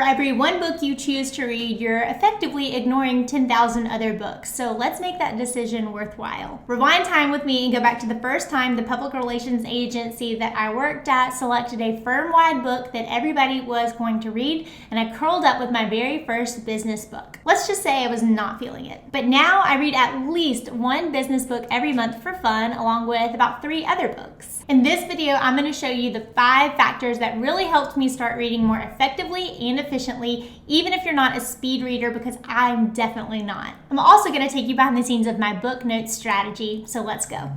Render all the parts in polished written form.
For every one book you choose to read, you're effectively ignoring 10,000 other books. So let's make that decision worthwhile. Rewind time with me and go back to the first time the public relations agency that I worked at selected a firm-wide book that everybody was going to read, and I curled up with my very first business book. Let's just say I was not feeling it. But now I read at least one business book every month for fun, along with about 3 other books. In this video, I'm going to show you the 5 factors that really helped me start reading more effectively and efficiently, even if you're not a speed reader, because I'm definitely not. I'm also going to take you behind the scenes of my book notes strategy, so let's go.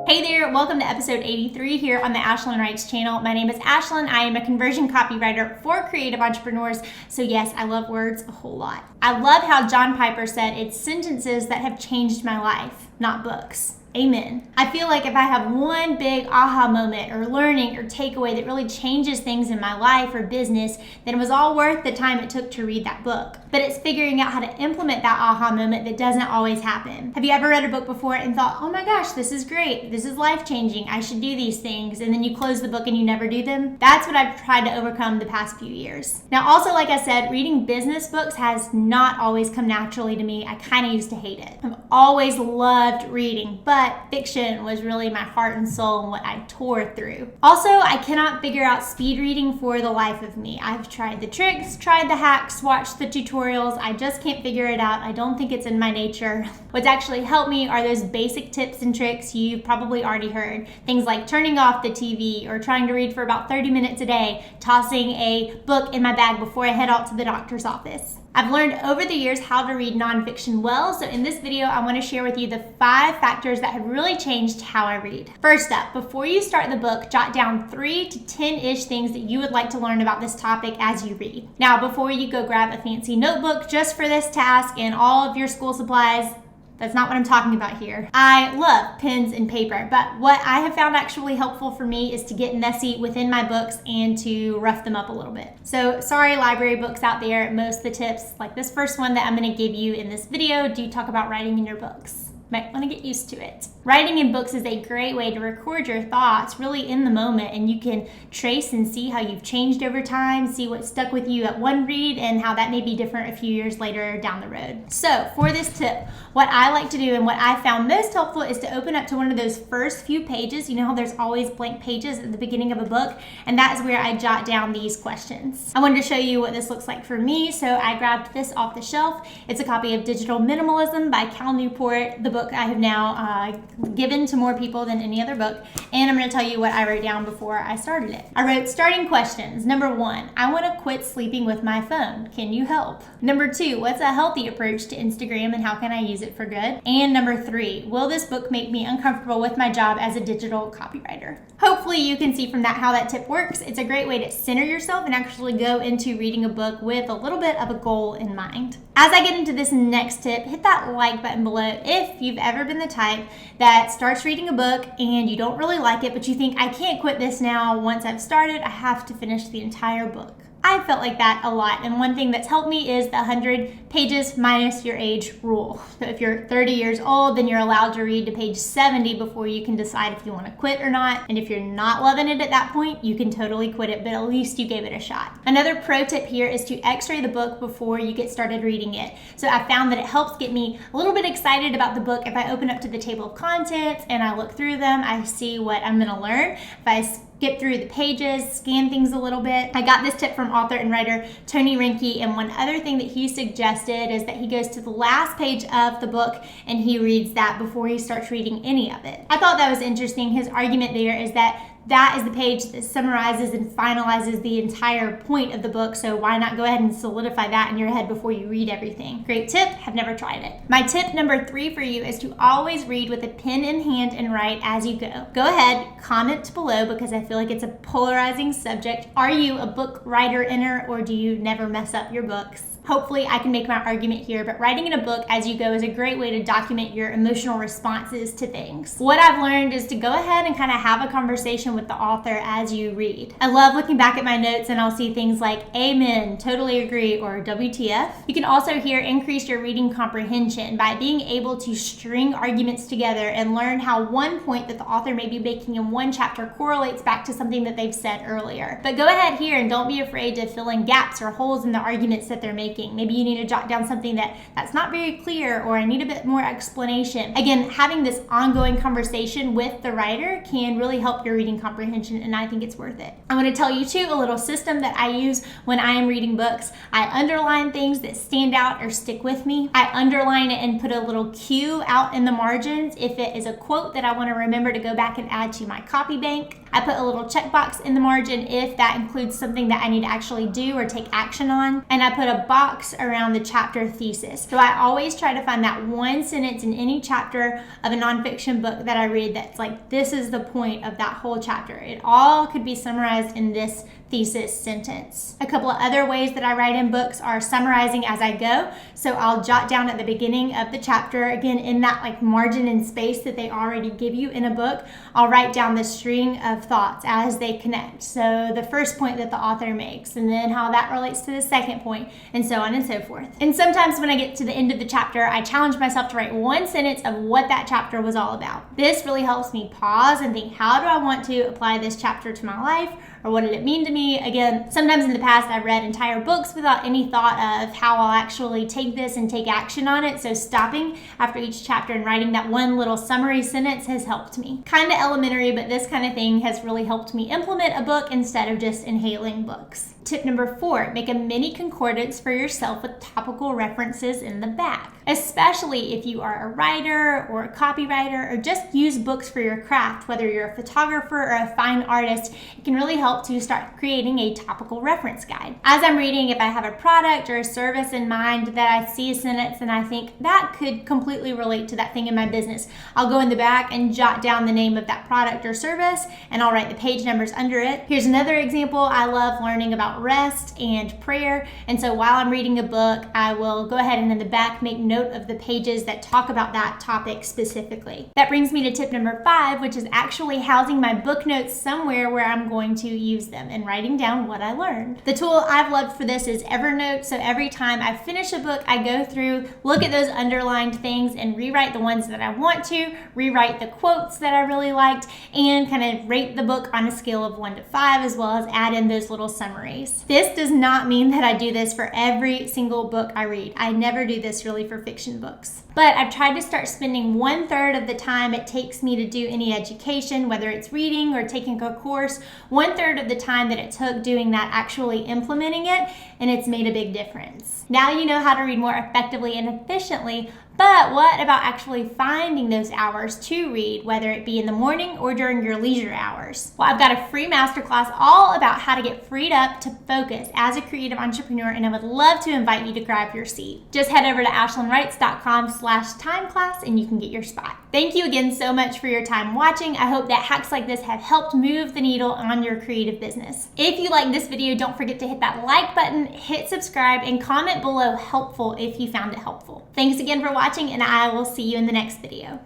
Hey there, welcome to episode 83 here on the Ashlyn Writes channel. My name is Ashlyn. I am a conversion copywriter for creative entrepreneurs. So yes, I love words a whole lot. I love how John Piper said, it's sentences that have changed my life, not books. Amen. I feel like if I have one big aha moment or learning or takeaway that really changes things in my life or business, then it was all worth the time it took to read that book. But it's figuring out how to implement that aha moment that doesn't always happen. Have you ever read a book before and thought, oh my gosh, this is great, this is life-changing, I should do these things, and then you close the book and you never do them? That's what I've tried to overcome the past few years. Now also, like I said, reading business books has not always come naturally to me. I kind of used to hate it. I've always loved reading, but fiction was really my heart and soul and what I tore through. Also, I cannot figure out speed reading for the life of me. I've tried the tricks, tried the hacks, watched the tutorials. I just can't figure it out. I don't think it's in my nature. What's actually helped me are those basic tips and tricks you've probably already heard. Things like turning off the TV or trying to read for about 30 minutes a day, tossing a book in my bag before I head out to the doctor's office. I've learned over the years how to read nonfiction well, so in this video, I want to share with you the 5 factors that have really changed how I read. First up, before you start the book, jot down 3 to 10-ish things that you would like to learn about this topic as you read. Now, before you go grab a fancy notebook just for this task and all of your school supplies, that's not what I'm talking about here. I love pens and paper, but what I have found actually helpful for me is to get messy within my books and to rough them up a little bit. So sorry, library books out there, most of the tips, like this first one that I'm gonna give you in this video, do talk about writing in your books. Might want to get used to it. Writing in books is a great way to record your thoughts really in the moment, and you can trace and see how you've changed over time, see what stuck with you at one read and how that may be different a few years later down the road. So for this tip, what I like to do and what I found most helpful is to open up to one of those first few pages. You know how there's always blank pages at the beginning of a book, and that is where I jot down these questions. I wanted to show you what this looks like for me, so I grabbed this off the shelf. It's a copy of Digital Minimalism by Cal Newport, the book I have now given to more people than any other book, and I'm going to tell you what I wrote down before I started it. I wrote starting questions. Number 1, I want to quit sleeping with my phone. Can you help? Number 2, what's a healthy approach to Instagram and how can I use it for good? And number 3, will this book make me uncomfortable with my job as a digital copywriter? Hopefully you can see from that how that tip works. It's a great way to center yourself and actually go into reading a book with a little bit of a goal in mind. As I get into this next tip, hit that like button below if you've ever been the type that starts reading a book and you don't really like it, but you think, I can't quit this now. Once I've started, I have to finish the entire book. I felt like that a lot, and one thing that's helped me is the 100 pages minus your age rule. So if you're 30 years old, then you're allowed to read to page 70 before you can decide if you want to quit or not. And if you're not loving it at that point, you can totally quit it, but at least you gave it a shot. Another pro tip here is to x-ray the book before you get started reading it. So I found that it helps get me a little bit excited about the book. If I open up to the table of contents and I look through them, I see what I'm gonna learn. If I skip through the pages, scan things a little bit. I got this tip from author and writer Tony Reinke, and one other thing that he suggested is that he goes to the last page of the book and he reads that before he starts reading any of it. I thought that was interesting. His argument there is that that is the page that summarizes and finalizes the entire point of the book, so why not go ahead and solidify that in your head before you read everything? Great tip, have never tried it. My tip number 3 for you is to always read with a pen in hand and write as you go. Go ahead, comment below because I feel like it's a polarizing subject. Are you a book writer-inner or do you never mess up your books? Hopefully I can make my argument here, but writing in a book as you go is a great way to document your emotional responses to things. What I've learned is to go ahead and kind of have a conversation with the author as you read. I love looking back at my notes and I'll see things like amen, totally agree, or WTF. You can also here increase your reading comprehension by being able to string arguments together and learn how one point that the author may be making in one chapter correlates back to something that they've said earlier. But go ahead here and don't be afraid to fill in gaps or holes in the arguments that they're making. Maybe you need to jot down something that's not very clear, or I need a bit more explanation. Again, having this ongoing conversation with the writer can really help your reading comprehension, and I think it's worth it. I want to tell you too a little system that I use when I am reading books. I underline things that stand out or stick with me. I underline it and put a little cue out in the margins if it is a quote that I want to remember to go back and add to my copy bank. I put a little checkbox in the margin if that includes something that I need to actually do or take action on. And I put a box around the chapter thesis. So I always try to find that one sentence in any chapter of a nonfiction book that I read that's like, this is the point of that whole chapter. It all could be summarized in this thesis sentence. A couple of other ways that I write in books are summarizing as I go. So I'll jot down at the beginning of the chapter, again, in that like margin and space that they already give you in a book, I'll write down the string of thoughts as they connect. So the first point that the author makes, and then how that relates to the second point, and so on and so forth. And sometimes when I get to the end of the chapter, I challenge myself to write one sentence of what that chapter was all about. This really helps me pause and think, how do I want to apply this chapter to my life? Or what did it mean to me? Again, sometimes in the past I've read entire books without any thought of how I'll actually take this and take action on it. So stopping after each chapter and writing that one little summary sentence has helped me. Kind of elementary, but this kind of thing has really helped me implement a book instead of just inhaling books. Tip number 4, make a mini concordance for yourself with topical references in the back. Especially if you are a writer or a copywriter or just use books for your craft, whether you're a photographer or a fine artist, it can really help to start creating a topical reference guide. As I'm reading, if I have a product or a service in mind that I see a sentence and I think that could completely relate to that thing in my business, I'll go in the back and jot down the name of that product or service, and I'll write the page numbers under it. Here's another example. I love learning about rest and prayer, and so while I'm reading a book, I will go ahead and in the back make note of the pages that talk about that topic specifically. That brings me to tip number 5, which is actually housing my book notes somewhere where I'm going to use them and writing down what I learned. The tool I've loved for this is Evernote. So every time I finish a book, I go through, look at those underlined things and rewrite the ones that I want to, rewrite the quotes that I really liked, and kind of rate the book on a scale of 1 to 5, as well as add in those little summaries. This does not mean that I do this for every single book I read. I never do this really for fiction books. But I've tried to start spending 1/3 of the time it takes me to do any education, whether it's reading or taking a course, 1/3 of the time that it took doing that actually implementing it, and it's made a big difference. Now you know how to read more effectively and efficiently, but what about actually finding those hours to read, whether it be in the morning or during your leisure hours? Well, I've got a free masterclass all about how to get freed up to focus as a creative entrepreneur, and I would love to invite you to grab your seat. Just head over to ashlynwrites.com/timeclass and you can get your spot. Thank you again so much for your time watching. I hope that hacks like this have helped move the needle on your creative business. If you like this video, don't forget to hit that like button, hit subscribe, and comment below helpful if you found it helpful. Thanks again for watching, and I will see you in the next video.